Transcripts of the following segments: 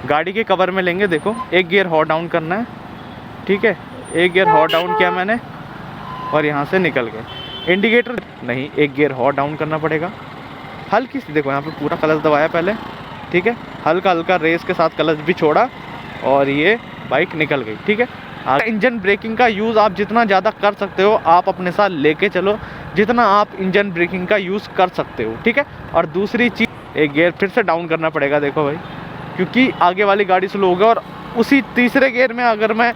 गाड़ी के कवर में लेंगे, देखो एक गियर हॉट डाउन करना है, ठीक है, एक गियर हॉट डाउन किया मैंने और यहाँ से निकल गए। इंडिकेटर नहीं, एक गियर हॉट डाउन करना पड़ेगा। हल्की सी देखो यहाँ पे पूरा क्लच दबाया पहले, ठीक है, हल्का हल्का रेस के साथ क्लच भी छोड़ा और ये बाइक निकल गई, ठीक है। इंजन ब्रेकिंग का यूज़ आप जितना ज़्यादा कर सकते हो आप अपने साथ लेके चलो, जितना आप इंजन ब्रेकिंग का यूज़ कर सकते हो, ठीक है। और दूसरी चीज़, एक गियर फिर से डाउन करना पड़ेगा, देखो भाई, क्योंकि आगे वाली गाड़ी स्लो हो गई और उसी तीसरे गियर में अगर मैं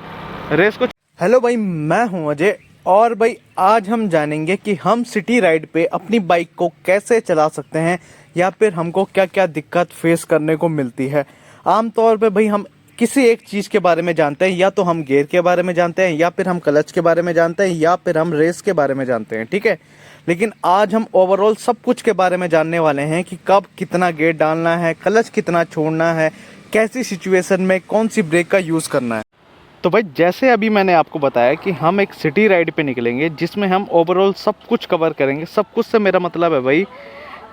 रेस को। हेलो भाई, मैं हूं अजय और भाई आज हम जानेंगे कि हम सिटी राइड पे अपनी बाइक को कैसे चला सकते हैं या फिर हमको क्या क्या दिक्कत फेस करने को मिलती है। आमतौर पे भाई हम किसी एक चीज़ के बारे में जानते हैं, या तो हम गियर के बारे में जानते हैं, या फिर हम क्लच के बारे में जानते हैं, या फिर हम रेस के बारे में जानते हैं, ठीक है। लेकिन आज हम ओवरऑल सब कुछ के बारे में जानने वाले हैं कि कब कितना गियर डालना है, क्लच कितना छोड़ना है, कैसी सिचुएशन में कौन सी ब्रेक का यूज़ करना है। तो भाई जैसे अभी मैंने आपको बताया कि हम एक सिटी राइड पे निकलेंगे जिसमें हम ओवरऑल सब कुछ कवर करेंगे। सब कुछ से मेरा मतलब है भाई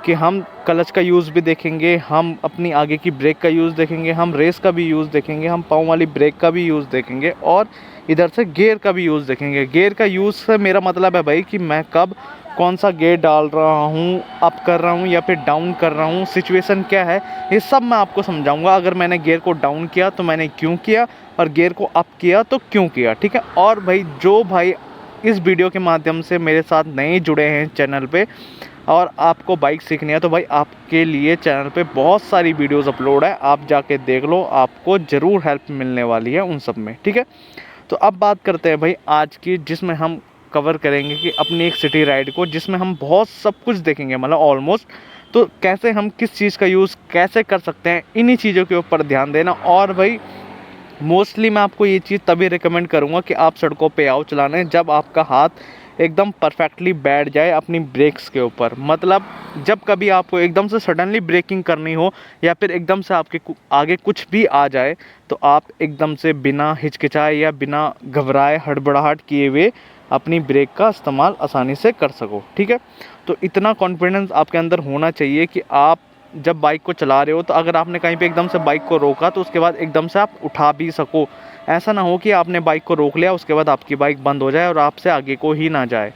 कि हम क्लच का यूज़ भी देखेंगे, हम अपनी आगे की ब्रेक का यूज़ देखेंगे, हम रेस का भी यूज़ देखेंगे, हम पाँव वाली ब्रेक का भी यूज़ देखेंगे और इधर से गियर का भी यूज़ देखेंगे। गियर का यूज़ से मेरा मतलब है भाई कि मैं कब कौन सा गियर डाल रहा हूँ, अप कर रहा हूँ या फिर डाउन कर रहा हूँ, सिचुएशन क्या है, ये सब मैं आपको समझाऊंगा। अगर मैंने गियर को डाउन किया तो मैंने क्यों किया और गियर को अप किया तो क्यों किया, ठीक है। और भाई जो भाई इस वीडियो के माध्यम से मेरे साथ नए जुड़े हैं चैनल पे और आपको बाइक सीखनी है, तो भाई आपके लिए चैनल पे बहुत सारी वीडियोस अपलोड है, आप जाके देख लो, आपको ज़रूर हेल्प मिलने वाली है उन सब में, ठीक है। तो अब बात करते हैं भाई आज की, जिसमें हम कवर करेंगे कि अपनी एक सिटी राइड को, जिसमें हम बहुत सब कुछ देखेंगे, मतलब ऑलमोस्ट। तो कैसे हम किस चीज़ का यूज़ कैसे कर सकते हैं, इन्हीं चीज़ों के ऊपर ध्यान देना। और भाई मोस्टली मैं आपको ये चीज़ तभी रिकमेंड करूँगा कि आप सड़कों पे आओ चलाने जब आपका हाथ एकदम परफेक्टली बैठ जाए अपनी ब्रेक्स के ऊपर। मतलब जब कभी आपको एकदम से सडनली ब्रेकिंग करनी हो या फिर एकदम से आपके आगे कुछ भी आ जाए तो आप एकदम से बिना हिचकिचाए या बिना घबराए हड़बड़ाहट किए हुए अपनी ब्रेक का इस्तेमाल आसानी से कर सको, ठीक है। तो इतना कॉन्फिडेंस आपके अंदर होना चाहिए कि आप जब बाइक को चला रहे हो तो अगर आपने कहीं पे एकदम से बाइक को रोका तो उसके बाद एकदम से आप उठा भी सको। ऐसा ना हो कि आपने बाइक को रोक लिया उसके बाद आपकी बाइक बंद हो जाए और आपसे आगे को ही ना जाए।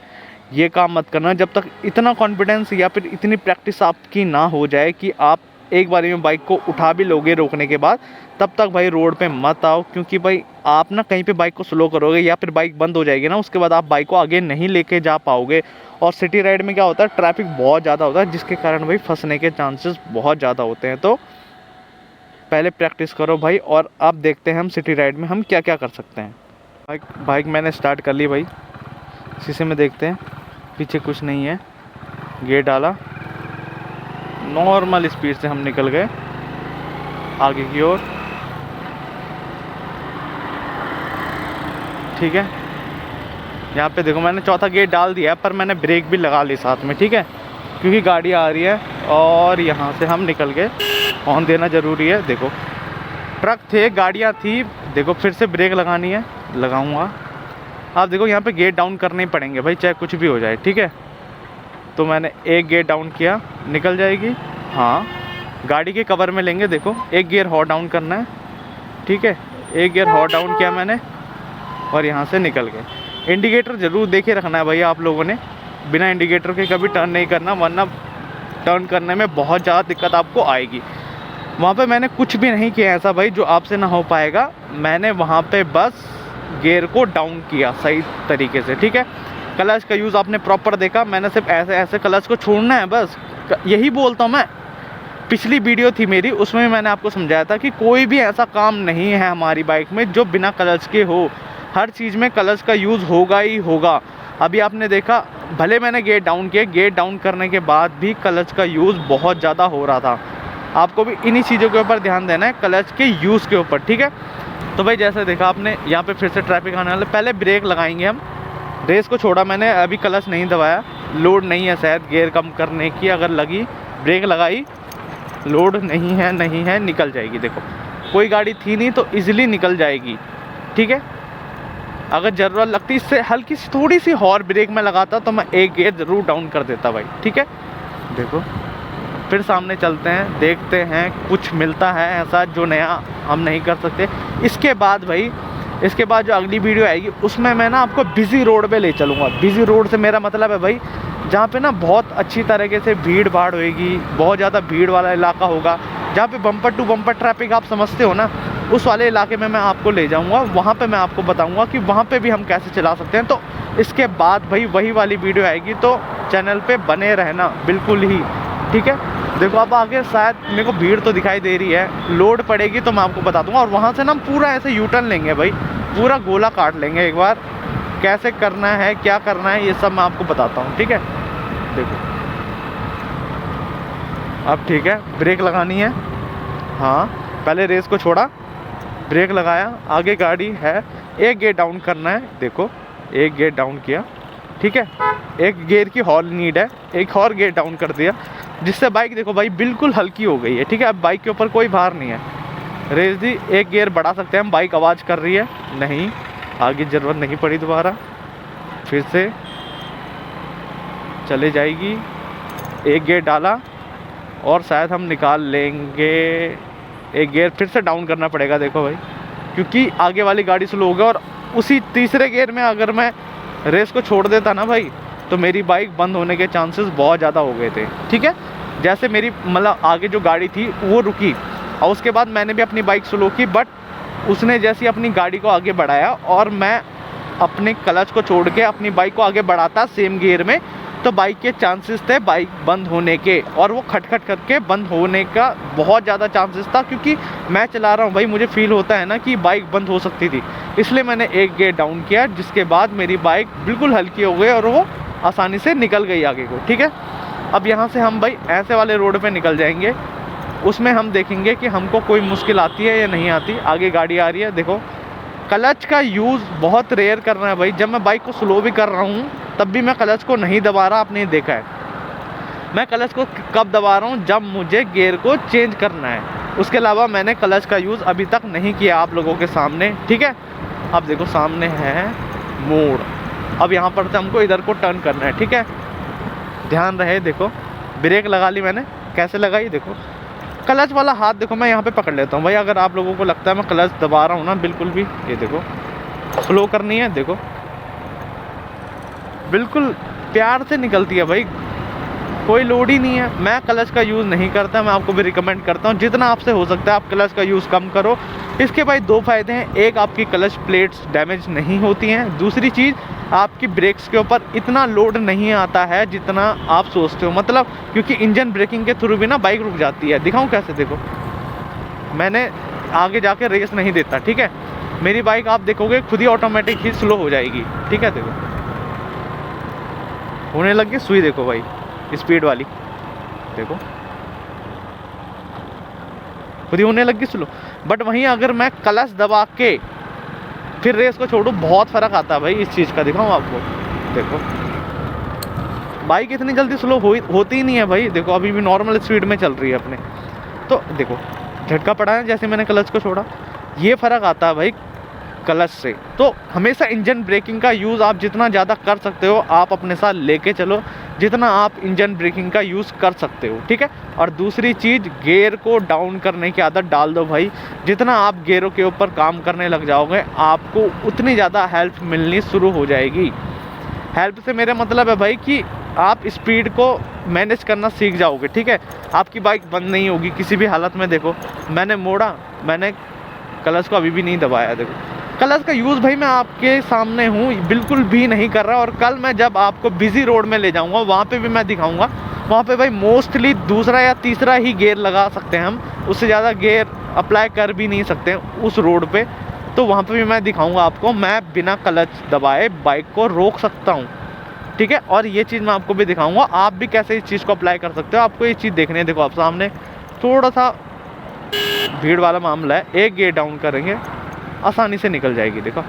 ये काम मत करना जब तक इतना कॉन्फिडेंस या फिर इतनी प्रैक्टिस आपकी ना हो जाए कि आप एक बारी में बाइक को उठा भी लोगे रोकने के बाद, तब तक भाई रोड पे मत आओ। क्योंकि भाई आप ना कहीं पे बाइक को स्लो करोगे या फिर बाइक बंद हो जाएगी ना, उसके बाद आप बाइक को आगे नहीं लेके जा पाओगे। और सिटी राइड में क्या होता है, ट्रैफिक बहुत ज़्यादा होता है जिसके कारण भाई फंसने के चांसेस बहुत ज़्यादा होते हैं। तो पहले प्रैक्टिस करो भाई और अब देखते हैं हम सिटी राइड में हम क्या क्या कर सकते हैं। बाइक मैंने स्टार्ट कर ली भाई, शीशे में देखते हैं पीछे कुछ नहीं है, गियर डाला, नॉर्मल स्पीड से हम निकल गए आगे की ओर, ठीक है। यहाँ पे देखो मैंने चौथा गियर डाल दिया पर मैंने ब्रेक भी लगा ली साथ में, ठीक है, क्योंकि गाड़ी आ रही है। और यहाँ से हम निकल गए, हॉर्न देना ज़रूरी है। देखो ट्रक थे, गाड़ियाँ थी, देखो फिर से ब्रेक लगानी है, लगाऊंगा। आप देखो यहाँ पे गियर डाउन करने ही पड़ेंगे भाई, चाहे कुछ भी हो जाए, ठीक है। तो मैंने एक गियर डाउन किया, निकल जाएगी। हाँ, गाड़ी के कवर में लेंगे, देखो एक गियर हॉट डाउन करना है, ठीक है, एक गियर हॉट डाउन किया मैंने और यहाँ से निकल गए। इंडिकेटर ज़रूर देखे रखना है भाई आप लोगों ने, बिना इंडिकेटर के कभी टर्न नहीं करना, वरना टर्न करने में बहुत ज़्यादा दिक्कत आपको आएगी। वहाँ पे मैंने कुछ भी नहीं किया ऐसा भाई जो आपसे ना हो पाएगा, मैंने वहाँ पे बस गियर को डाउन किया सही तरीके से, ठीक है। क्लच का यूज़ आपने प्रॉपर देखा, मैंने सिर्फ ऐसे ऐसे क्लच को छोड़ना है बस, यही बोलता हूँ मैं। पिछली वीडियो थी मेरी, उसमें मैंने आपको समझाया था कि कोई भी ऐसा काम नहीं है हमारी बाइक में जो बिना क्लच के हो, हर चीज़ में क्लच का यूज़ होगा ही होगा। अभी आपने देखा, भले मैंने गियर डाउन किया, गियर डाउन करने के बाद भी क्लच का यूज़ बहुत ज़्यादा हो रहा था। आपको भी इन्हीं चीज़ों के ऊपर ध्यान देना है, क्लच के यूज़ के ऊपर, ठीक है। तो भाई जैसे देखा आपने, यहाँ पे फिर से ट्रैफिक आने वाला, पहले ब्रेक लगाएंगे हम। रेस को छोड़ा मैंने, अभी क्लच नहीं दबाया, लोड नहीं है शायद गियर कम करने की, अगर लगी ब्रेक लगाई, लोड नहीं है, निकल जाएगी। देखो कोई गाड़ी थी नहीं तो इजीली निकल जाएगी, ठीक है। अगर ज़रूरत लगती इससे हल्की सी थोड़ी सी और ब्रेक में लगाता तो मैं एक गियर ज़रूर डाउन कर देता भाई, ठीक है। देखो फिर सामने चलते हैं, देखते हैं कुछ मिलता है ऐसा जो नया हम नहीं कर सकते। इसके बाद भाई, इसके बाद जो अगली वीडियो आएगी उसमें मैं ना आपको बिज़ी रोड पे ले चलूँगा। बिज़ी रोड से मेरा मतलब है भाई जहाँ पे ना बहुत अच्छी तरीके से भीड़ भाड़ होएगी, बहुत ज़्यादा भीड़ वाला इलाका होगा, जहाँ पे बम्पर टू बम्पर ट्रैफिक आप समझते हो ना, उस वाले इलाके में मैं आपको ले जाऊंगा। वहाँ पे मैं आपको बताऊंगा कि वहाँ पे भी हम कैसे चला सकते हैं। तो इसके बाद भाई वही वाली वीडियो आएगी, तो चैनल पे बने रहना बिल्कुल ही, ठीक है। देखो अब आगे शायद मेरे को भीड़ तो दिखाई दे रही है, लोड पड़ेगी तो मैं आपको बता दूंगा। और वहाँ से ना हम पूरा ऐसे यू टर्न लेंगे भाई, पूरा गोला काट लेंगे एक बार। कैसे करना है, क्या करना है, ये सब मैं आपको बताता हूँ, ठीक है। देखो अब ठीक है, ब्रेक लगानी है। हाँ, पहले रेस को छोड़ा, ब्रेक लगाया, आगे गाड़ी है, एक गियर डाउन करना है। देखो एक गियर डाउन किया, ठीक है। एक गियर की हॉल नीड है, एक और गियर डाउन कर दिया, जिससे बाइक देखो भाई बिल्कुल हल्की हो गई है, ठीक है। अब बाइक के ऊपर कोई भार नहीं है। रेस दी, एक गियर बढ़ा सकते हैं हम, बाइक आवाज़ कर रही है नहीं, आगे ज़रूरत नहीं पड़ी दोबारा, फिर से चले जाएगी। एक गियर डाला और शायद हम निकाल लेंगे। एक गियर फिर से डाउन करना पड़ेगा देखो भाई, क्योंकि आगे वाली गाड़ी स्लो हो गई। और उसी तीसरे गियर में अगर मैं रेस को छोड़ देता ना भाई, तो मेरी बाइक बंद होने के चांसेस बहुत ज़्यादा हो गए थे, ठीक है। जैसे मेरी मतलब आगे जो गाड़ी थी वो रुकी और उसके बाद मैंने भी अपनी बाइक स्लो की, बट उसने जैसी अपनी गाड़ी को आगे बढ़ाया और मैं अपने क्लच को छोड़ के अपनी बाइक को आगे बढ़ाता सेम गियर में, तो बाइक के चांसेस थे बाइक बंद होने के, और वो खटखट करके बंद होने का बहुत ज़्यादा चांसेस था। क्योंकि मैं चला रहा हूँ भाई, मुझे फील होता है ना कि बाइक बंद हो सकती थी, इसलिए मैंने एक गियर डाउन किया, जिसके बाद मेरी बाइक बिल्कुल हल्की हो गई और वो आसानी से निकल गई आगे को, ठीक है। अब यहाँ से हम भाई ऐसे वाले रोड पे निकल जाएंगे, उसमें हम देखेंगे कि हमको कोई मुश्किल आती है या नहीं आती। आगे गाड़ी आ रही है, देखो क्लच का यूज़ बहुत रेयर करना है भाई। जब मैं बाइक को स्लो भी कर रहा हूँ तब भी मैं क्लच को नहीं दबा रहा, आपने देखा है। मैं क्लच को कब दबा रहा हूँ, जब मुझे गियर को चेंज करना है। उसके अलावा मैंने क्लच का यूज़ अभी तक नहीं किया आप लोगों के सामने, ठीक है। अब देखो सामने है मोड़, अब यहाँ पर से हमको इधर को टर्न करना है, ठीक है। ध्यान रहे, देखो ब्रेक लगा ली मैंने, कैसे लगाई देखो। क्लच वाला हाथ देखो मैं यहाँ पे पकड़ लेता हूँ भाई, अगर आप लोगों को लगता है मैं क्लच दबा रहा हूँ ना, बिल्कुल भी, ये देखो स्लो करनी है, देखो बिल्कुल प्यार से निकलती है भाई, कोई लोड ही नहीं है। मैं क्लच का यूज़ नहीं करता, मैं आपको भी रिकमेंड करता हूँ जितना आपसे हो सकता है आप क्लच का यूज़ कम करो। इसके भाई दो फ़ायदे हैं, एक आपकी क्लच प्लेट्स डैमेज नहीं होती हैं, दूसरी चीज़ आपकी ब्रेक्स के ऊपर इतना लोड नहीं आता है जितना आप सोचते हो। मतलब क्योंकि इंजन ब्रेकिंग के थ्रू भी ना बाइक रुक जाती है। दिखाऊँ कैसे, देखो मैंने आगे जाके रेस नहीं देता, ठीक है। मेरी बाइक आप देखोगे खुद ही ऑटोमेटिक ही स्लो हो जाएगी, ठीक है। देखो होने लग गई सुई, देखो भाई स्पीड वाली, देखो खुद ही होने लग गई स्लो। बट वहीं अगर मैं क्लच दबा के फिर रेस को छोड़ूं, बहुत फ़र्क आता है भाई इस चीज़ का। दिखाऊं आपको, देखो बाइक इतनी जल्दी स्लो होती ही नहीं है भाई। देखो अभी भी नॉर्मल स्पीड में चल रही है अपने, तो देखो झटका पड़ा है जैसे मैंने क्लच को छोड़ा, ये फ़र्क आता है भाई क्लच से। तो हमेशा इंजन ब्रेकिंग का यूज़ आप जितना ज़्यादा कर सकते हो आप अपने साथ लेके चलो, जितना आप इंजन ब्रेकिंग का यूज़ कर सकते हो, ठीक है। और दूसरी चीज़, गियर को डाउन करने की आदत डाल दो भाई। जितना आप गियरों के ऊपर काम करने लग जाओगे आपको उतनी ज़्यादा हेल्प मिलनी शुरू हो जाएगी। हेल्प से मेरा मतलब है भाई कि आप स्पीड को मैनेज करना सीख जाओगे, ठीक है। आपकी बाइक बंद नहीं होगी किसी भी हालत में। देखो मैंने मोड़ा, मैंने क्लच को अभी भी नहीं दबाया, देखो क्लच का यूज़ भाई मैं आपके सामने हूँ बिल्कुल भी नहीं कर रहा। और कल मैं जब आपको बिजी रोड में ले जाऊँगा वहाँ पे भी मैं दिखाऊँगा, वहाँ पे भाई मोस्टली दूसरा या तीसरा ही गियर लगा सकते हैं हम, उससे ज़्यादा गियर अप्लाई कर भी नहीं सकते उस रोड पे। तो वहाँ पे भी मैं दिखाऊँगा आपको, मैं बिना क्लच दबाए बाइक को रोक सकता हूँ, ठीक है। और ये चीज़ मैं आपको भी दिखाऊँगा, आप भी कैसे इस चीज़ को अप्लाई कर सकते हो। आपको ये चीज़ देखनी है, देखो आप सामने थोड़ा सा भीड़ वाला मामला है, एक गियर डाउन करेंगे आसानी से निकल जाएगी। देखो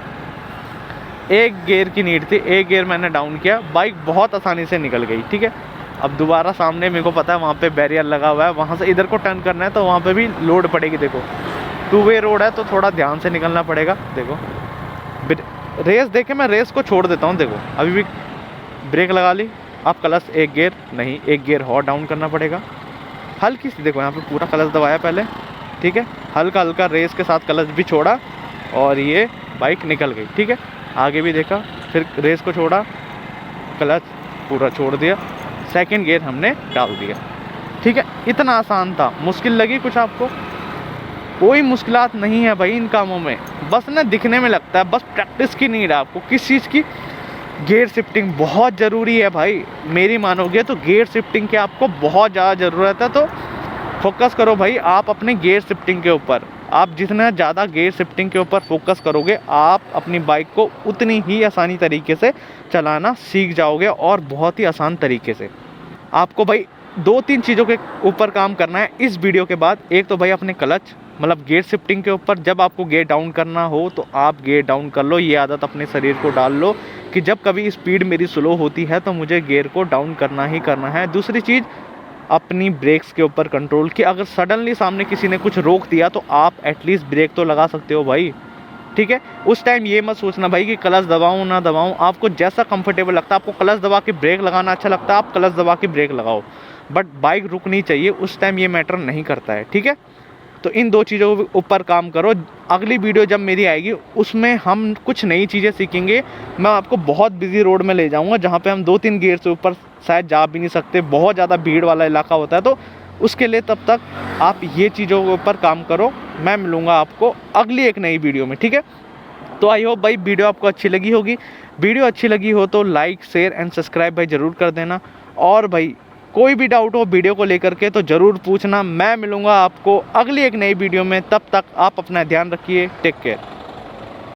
एक गियर की नीड थी, एक गियर मैंने डाउन किया, बाइक बहुत आसानी से निकल गई, ठीक है। अब दोबारा सामने मेरे को पता है वहाँ पे बैरियर लगा हुआ है, वहाँ से इधर को टर्न करना है तो वहाँ पे भी लोड पड़ेगी। देखो टू वे रोड है तो थोड़ा ध्यान से निकलना पड़ेगा। देखो रेस देखे, मैं रेस को छोड़ देता हूँ। देखो अभी भी ब्रेक लगा ली, अब क्लच एक गियर नहीं, एक गियर और डाउन करना पड़ेगा, हल्की सी, देखो यहाँ पे पूरा क्लच दबाया पहले, ठीक है, हल्का हल्का रेस के साथ क्लच भी छोड़ा और ये बाइक निकल गई, ठीक है। आगे भी देखा, फिर रेस को छोड़ा, क्लच पूरा छोड़ दिया, सेकंड गियर हमने डाल दिया, ठीक है। इतना आसान था। मुश्किल लगी कुछ आपको? कोई मुश्किलात नहीं है भाई इन कामों में, बस ना दिखने में लगता है, बस प्रैक्टिस की नीड है आपको। किस चीज़ की? गियर शिफ्टिंग बहुत ज़रूरी है भाई, मेरी मानोगे तो गियर शिफ्टिंग की आपको बहुत ज़्यादा ज़रूरत है। तो फोकस करो भाई आप अपने गियर शिफ्टिंग के ऊपर। आप जितना ज़्यादा गियर शिफ्टिंग के ऊपर फोकस करोगे, आप अपनी बाइक को उतनी ही आसानी तरीके से चलाना सीख जाओगे, और बहुत ही आसान तरीके से। आपको भाई 2-3 चीज़ों के ऊपर काम करना है इस वीडियो के बाद। एक तो भाई अपने क्लच, मतलब गियर शिफ्टिंग के ऊपर, जब आपको गियर डाउन करना हो तो आप गियर डाउन कर लो। ये आदत अपने शरीर को डाल लो कि जब कभी स्पीड मेरी स्लो होती है तो मुझे गियर को डाउन करना ही करना है। दूसरी चीज़, अपनी ब्रेक्स के ऊपर कंट्रोल, कि अगर सडनली सामने किसी ने कुछ रोक दिया तो आप एटलीस्ट ब्रेक तो लगा सकते हो भाई, ठीक है। उस टाइम ये मत सोचना भाई कि क्लच दबाऊं ना दबाऊं, आपको जैसा कंफर्टेबल लगता है। आपको क्लच दबा के ब्रेक लगाना अच्छा लगता है, आप क्लच दबा के ब्रेक लगाओ, बट बाइक रुकनी चाहिए, उस टाइम ये मैटर नहीं करता है, ठीक है। तो इन 2 चीज़ों के ऊपर काम करो। अगली वीडियो जब मेरी आएगी उसमें हम कुछ नई चीज़ें सीखेंगे। मैं आपको बहुत बिजी रोड में ले जाऊंगा जहाँ पे हम 2-3 गियर से ऊपर शायद जा भी नहीं सकते, बहुत ज़्यादा भीड़ वाला इलाका होता है। तो उसके लिए तब तक आप ये चीज़ों के ऊपर काम करो। मैं मिलूँगा आपको अगली एक नई वीडियो में, ठीक है। तो आई होप भाई वीडियो आपको अच्छी लगी होगी। वीडियो अच्छी लगी हो तो लाइक, शेयर एंड सब्सक्राइब भाई ज़रूर कर देना। और भाई कोई भी डाउट हो वीडियो को लेकर के तो ज़रूर पूछना। मैं मिलूँगा आपको अगली एक नई वीडियो में, तब तक आप अपना ध्यान रखिए। Take care.